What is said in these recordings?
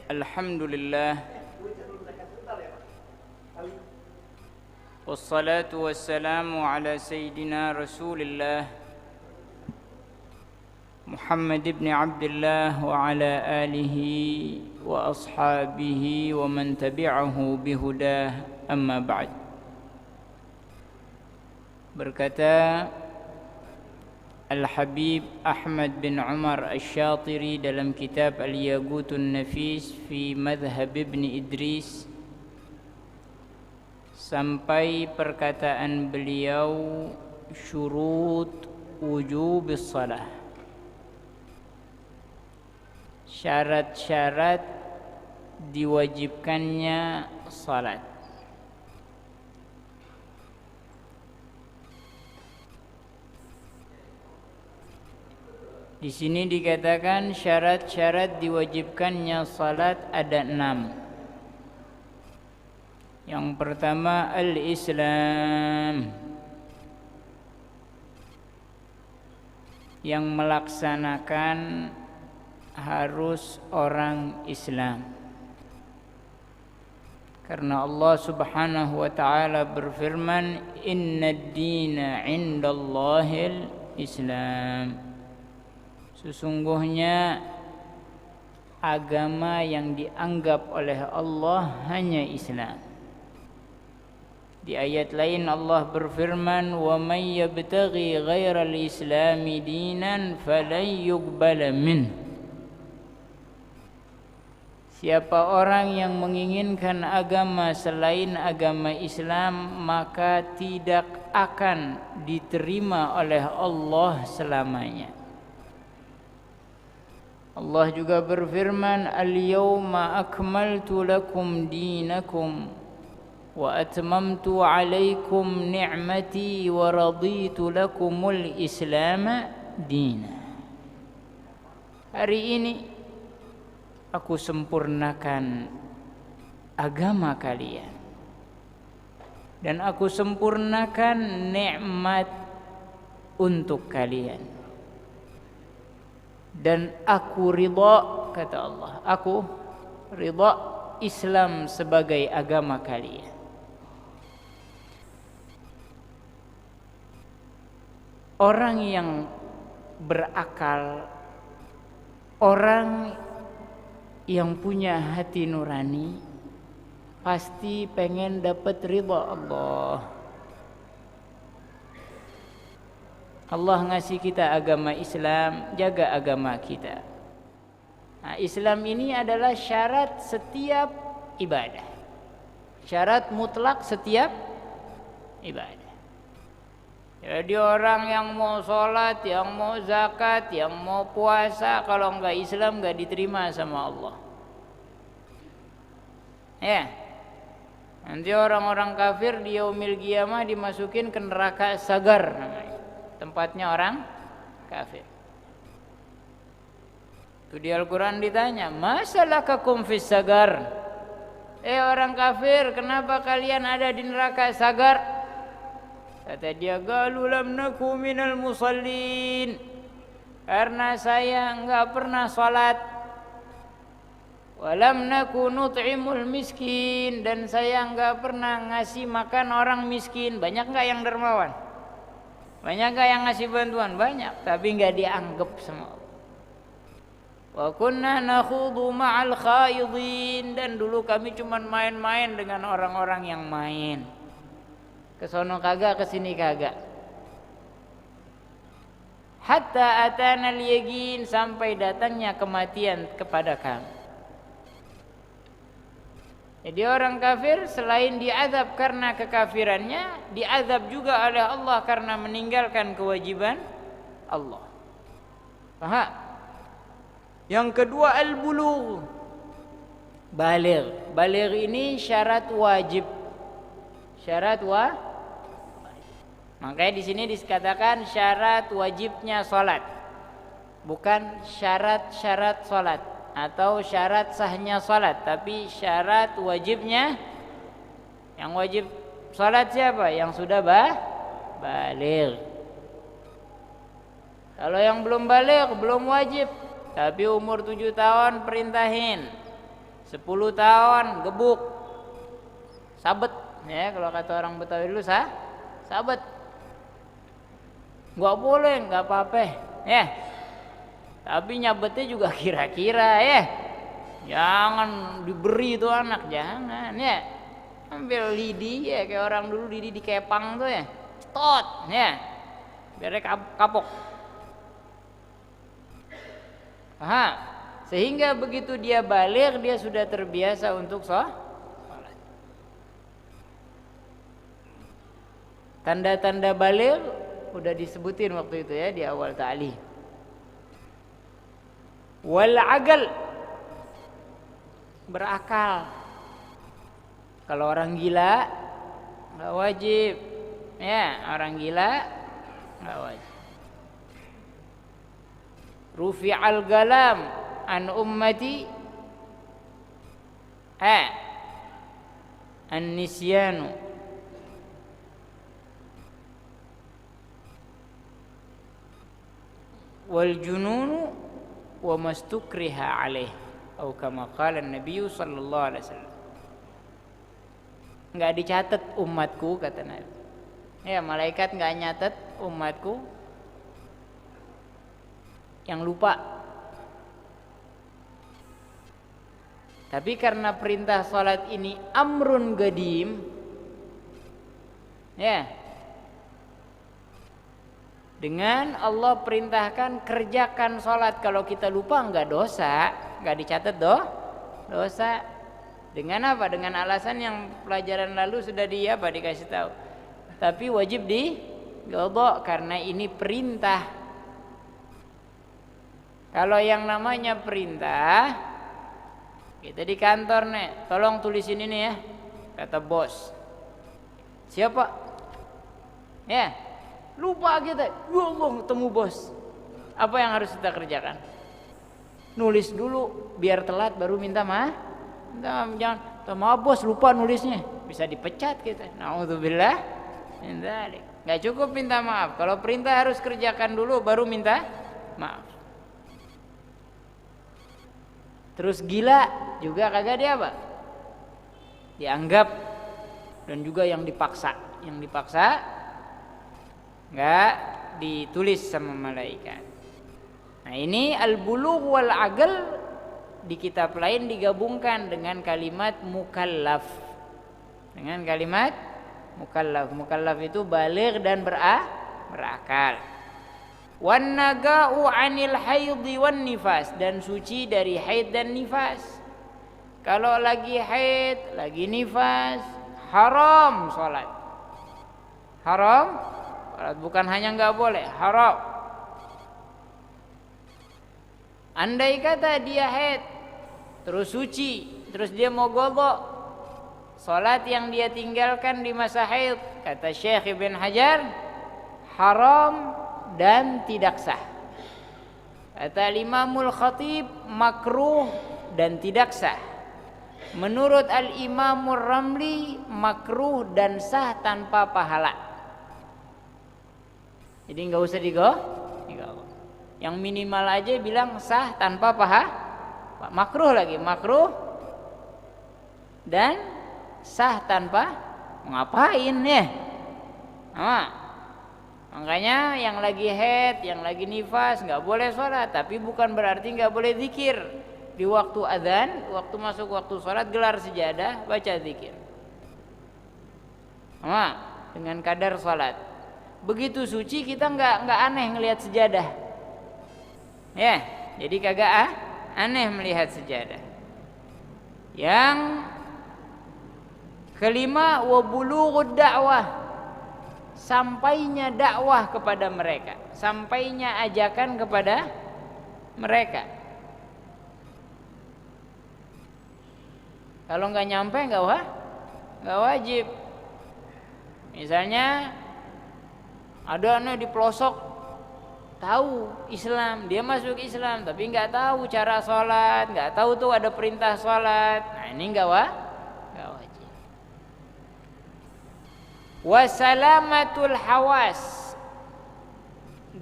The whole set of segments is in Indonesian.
Alhamdulillah, wassalatu wassalamu ala sayyidina Rasulillah Muhammad ibn Abdullah wa ala alihi wa ashabihi wa man tabi'ahu bihudah, amma ba'd. Berkata Al-Habib Ahmad bin Umar Asy-Syatiri dalam kitab Al-Yaqutun Nafis fi Madhhab Ibn Idris, sampai perkataan beliau syurut wujubis salah, syarat-syarat diwajibkannya salat. Di sini dikatakan syarat-syarat diwajibkannya salat ada 6. Yang pertama al-Islam, yang melaksanakan harus orang Islam. Karena Allah Subhanahu wa taala berfirman, "Innad dina 'indallahil Islam." Sesungguhnya agama yang dianggap oleh Allah hanya Islam. Di ayat lain Allah berfirman, "Wa may yabtaghi ghairal islami dinan falan yuqbala min." Siapa orang yang menginginkan agama selain agama Islam, maka tidak akan diterima oleh Allah selamanya. Allah juga berfirman, "Al-yawma akmaltu lakum dinakum wa atmamtu 'alaikum ni'mati wa raditu lakumul Islam dina." Hari ini aku sempurnakan agama kalian dan aku sempurnakan nikmat untuk kalian. Dan aku ridha, kata Allah, aku ridha Islam sebagai agama kalian. Orang yang berakal, orang yang punya hati nurani, pasti pengen dapat ridha Allah. Allah ngasih kita agama Islam, jaga agama kita. Nah, Islam ini adalah syarat setiap ibadah. Syarat mutlak setiap ibadah. Jadi orang yang mau sholat, yang mau zakat, yang mau puasa, kalau enggak Islam enggak diterima sama Allah. Ya. Nanti orang-orang kafir di yaumil qiyamah dimasukin ke neraka sagar namanya. Tempatnya orang kafir. Itu di Al-Quran ditanya, "Masalakakum fis sagar?" Orang kafir, kenapa kalian ada di neraka sagar? Kata dia, "Qalu lam naku minal musallin." Karena saya enggak pernah salat. "Walam naku nut'imul miskin." Dan saya enggak pernah ngasih makan orang miskin. Banyak enggak yang dermawan? Banyak gak yang ngasih bantuan? Banyak, tapi gak dianggap sama Allah. Wa kunna nakhudu ma'al khaidin. Dan dulu kami cuma main-main dengan orang-orang yang main. Kesono kagak, kesini kagak. Hatta atana al-yaqin, sampai datangnya kematian kepada kami. Jadi orang kafir selain diazab karena kekafirannya, diazab juga oleh Allah karena meninggalkan kewajiban Allah. Paham? Yang kedua al-bulugh. Baligh. Baligh ini syarat wajib. Syarat wajib. Makanya di sini dikatakan syarat wajibnya salat. Bukan syarat-syarat salat atau syarat sahnya salat, tapi syarat wajibnya. Yang Yang wajib salat siapa? Yang sudah baligh. Kalau yang belum baligh belum wajib, tapi umur 7 tahun perintahin, 10 tahun gebuk, sabet ya, kalau kata orang Betawi dulu sabet. Nggak boleh, nggak apa-apa ya, tapi nyabetnya juga kira-kira ya, jangan diberi itu anak, jangan ya, ambil lidi ya, kayak orang dulu lidi di kepang tuh ya, cetot ya, biar kapok. Paham? Sehingga begitu dia baligh dia sudah terbiasa untuk sholat. Tanda-tanda baligh udah disebutin waktu itu ya di awal ta'lim. Wal aql, berakal. Kalau orang gila nggak wajib ya, orang gila nggak wajib. Rufi'al galam an ummati an-nisyanu wal jununu wa mastukriha alaih, atau kama qala an-nabiy sallallahu alaihi wasallam. Enggak dicatat umatku, kata Nabi. Ya, malaikat enggak nyatet umatku yang lupa. Tapi karena perintah salat ini amrun qadim ya, dengan Allah perintahkan kerjakan salat, kalau kita lupa enggak dosa, enggak dicatat dosa. Dengan apa? Dengan alasan yang pelajaran lalu sudah dikasih tahu. Tapi wajib diqadha karena ini perintah. Kalau yang namanya perintah, kita di kantor nih, tolong tulisin ini ya, kata bos. Siapa? Ya, lupa kita. Ya Allah, ketemu bos. Apa yang harus kita kerjakan? Nulis dulu, biar telat baru minta maaf. Jangan, maaf bos, lupa nulisnya. Bisa dipecat kita. Nauzubillah min dzalik. Enggak cukup minta maaf. Kalau perintah harus kerjakan dulu baru minta maaf. Terus gila juga kagak dia apa? Dianggap, dan juga yang dipaksa. Yang dipaksa enggak ditulis sama malaikat. Nah, ini al-bulugh wal aql di kitab lain digabungkan dengan kalimat mukallaf. Dengan kalimat mukallaf. Mukallaf itu baligh dan berakal. Wan naga'u 'anil haidhi wan nifas, dan suci dari haid dan nifas. Kalau lagi haid, lagi nifas, haram salat. Haram salat, bukan hanya enggak boleh, haram. Andai kata dia haid terus suci, terus dia mau qadha salat yang dia tinggalkan di masa haid, kata Syekh Ibn Hajar, haram dan tidak sah. Kata Imamul Khatib, makruh dan tidak sah. Menurut Al-Imamur Ramli, makruh dan sah tanpa pahala. Jadi enggak usah digo. Yang minimal aja bilang sah tanpa pahala. Makruh lagi, makruh dan sah tanpa ngapain ya. Makanya yang lagi haid, yang lagi nifas nggak boleh sholat, tapi bukan berarti nggak boleh zikir. Di waktu adzan, waktu masuk waktu sholat, gelar sejadah, baca zikir. Dengan kadar sholat. Begitu suci kita nggak aneh ngelihat sejadah. Ya, jadi kagak aneh melihat sejadah. Yang kelima, wa bulughud da'wah, sampainya dakwah kepada mereka, sampainya ajakan kepada mereka. Kalau nggak nyampe nggak wajib. Misalnya ada anak di pelosok tahu Islam, dia masuk Islam tapi nggak tahu cara sholat, nggak tahu tuh ada perintah sholat. Nah ini nggak wajib. wa salamatul hawas,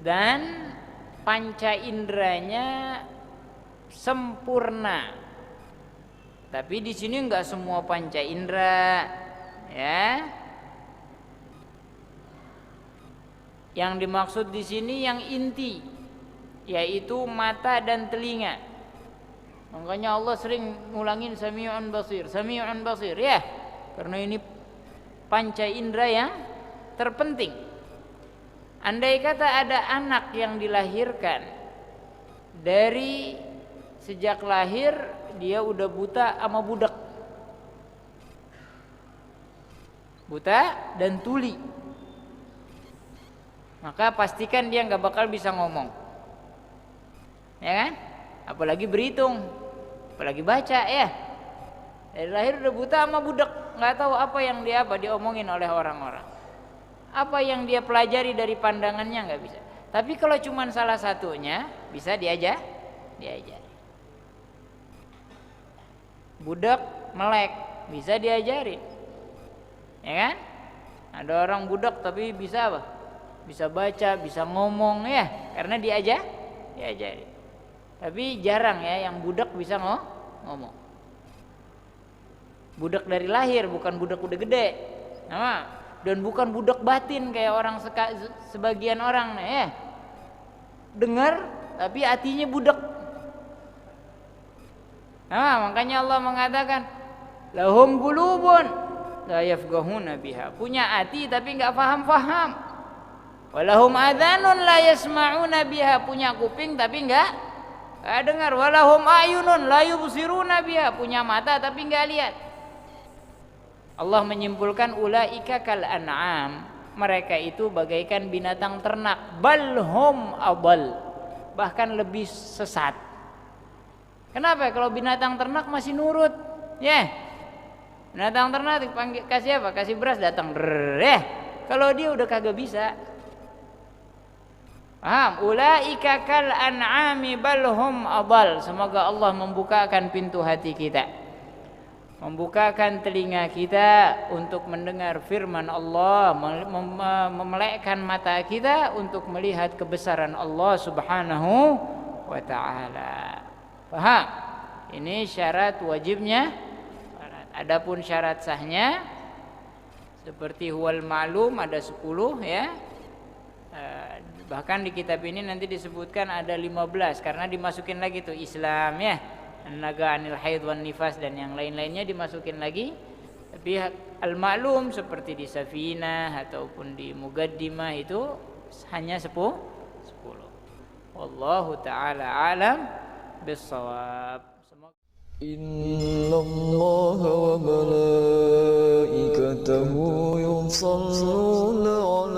dan panca inderanya sempurna. Tapi di sini enggak semua panca indera, ya. Yang dimaksud di sini yang inti, yaitu mata dan telinga. Makanya Allah sering ngulangin Sami'un Basir, Sami'un Basir, ya. Karena ini panca indera yang terpenting. Andai kata ada anak yang dilahirkan dari sejak lahir dia udah buta sama budak, buta dan tuli, maka pastikan dia nggak bakal bisa ngomong, ya kan? Apalagi berhitung, apalagi baca, ya. Dari lahir udah buta sama budak, nggak tahu apa yang diomongin oleh orang-orang, apa yang dia pelajari dari pandangannya nggak bisa. Tapi kalau cuma salah satunya bisa diajari. Budak melek bisa diajarin, ya kan? Ada orang budak tapi bisa apa? Bisa baca, bisa ngomong, ya, karena diajari. Tapi jarang ya yang budak bisa ngomong. Budak dari lahir, bukan budak udah gede, nah, dan bukan budak batin kayak orang sebagian orang, ya. Dengar tapi hatinya budak. Nah, makanya Allah mengatakan lahum qulubun la yafqahuna biha, punya hati tapi enggak paham-paham. Walahum adhanun la yasma'una biha, punya kuping tapi enggak dengar. Walahum ayunun la yubsiruna biha, punya mata tapi enggak lihat. Allah menyimpulkan ulaika kal an'am, mereka itu bagaikan binatang ternak, balhum adall, bahkan lebih sesat. Kenapa? Kalau binatang ternak masih nurut, ya. Binatang ternak dipanggil kasih apa? Kasih beras datang, ya. Kalau dia udah kagak bisa. Paham? Ulaika kal an'ami balhum adall. Semoga Allah membukakan pintu hati kita, membukakan telinga kita untuk mendengar firman Allah, memelekkan mata kita untuk melihat kebesaran Allah Subhanahu wa ta'ala. Paham? Ini syarat wajibnya. Adapun syarat sahnya seperti huwal ma'lum ada 10, ya. Bahkan di kitab ini nanti disebutkan ada 15 karena dimasukin lagi tuh Islam, ya. An-naga anil haid wan nifas dan yang lain-lainnya dimasukin lagi. Tapi al-ma'lum seperti di Safinah ataupun di Muqaddimah itu hanya 10. Wallahu taala alam bis-shawab. Innallaha wa malaikatahu yusalluna 'alan